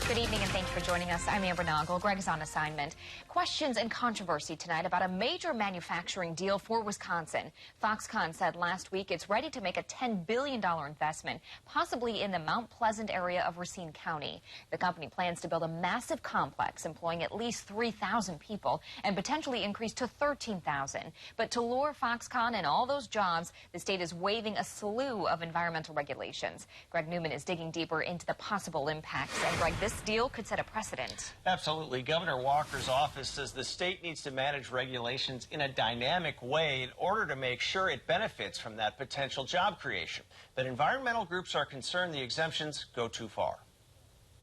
Good evening and thank you for joining us. I'm Amber Noggle. Greg is on assignment. Questions and controversy tonight about a major manufacturing deal for Wisconsin. Foxconn said last week it's ready to make a $10 billion investment, possibly in the Mount Pleasant area of Racine County. The company plans to build a massive complex employing at least 3,000 people and potentially increase to 13,000. But to lure Foxconn and all those jobs, the state is waiving a slew of environmental regulations. Greg Newman is digging deeper into the possible impacts. And Greg, this deal could set a precedent. Absolutely. Governor Walker's office says the state needs to manage regulations in a dynamic way in order to make sure it benefits from that potential job creation. But environmental groups are concerned the exemptions go too far.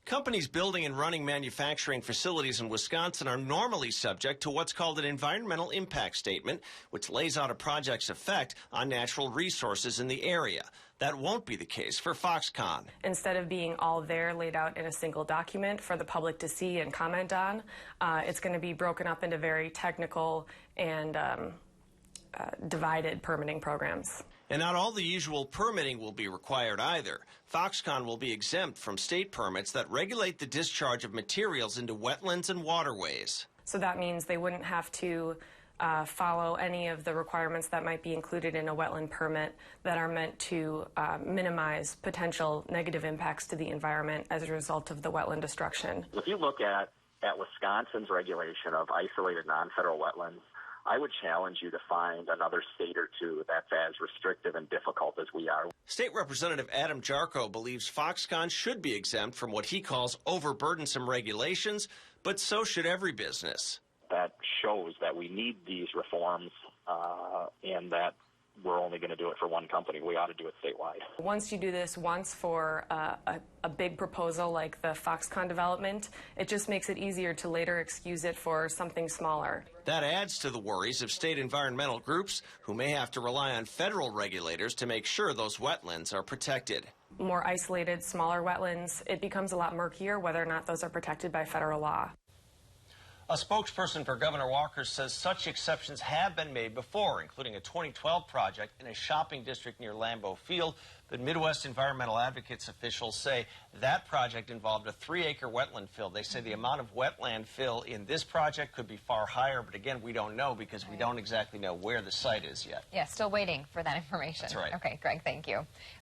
Companies building and running manufacturing facilities in Wisconsin are normally subject to what's called an environmental impact statement, which lays out a project's effect on natural resources in the area. That won't be the case for Foxconn. Instead of being all there laid out in a single document for the public to see and comment on, it's going to be broken up into very technical and divided permitting programs. And not all the usual permitting will be required either. Foxconn will be exempt from state permits that regulate the discharge of materials into wetlands and waterways. So that means they wouldn't have to follow any of the requirements that might be included in a wetland permit that are meant to minimize potential negative impacts to the environment as a result of the wetland destruction. If you look at Wisconsin's regulation of isolated non-federal wetlands, I would challenge you to find another state or two that's as restrictive and difficult as we are. State Representative Adam Jarko believes Foxconn should be exempt from what he calls overburdensome regulations, but so should every business. That shows that we need these reforms and that we're only going to do it for one company. We ought to do it statewide. Once you do this once for a big proposal like the Foxconn development, it just makes it easier to later excuse it for something smaller. That adds to the worries of state environmental groups who may have to rely on federal regulators to make sure those wetlands are protected. More isolated, smaller wetlands, it becomes a lot murkier whether or not those are protected by federal law. A spokesperson for Governor Walker says such exceptions have been made before, including a 2012 project in a shopping district near Lambeau Field. But Midwest environmental advocates officials say that project involved a 3-acre wetland fill. They say the amount of wetland fill in this project could be far higher, but again, we don't know because we don't exactly know where the site is yet. Yeah, still waiting for that information. That's right. Okay, Greg, thank you.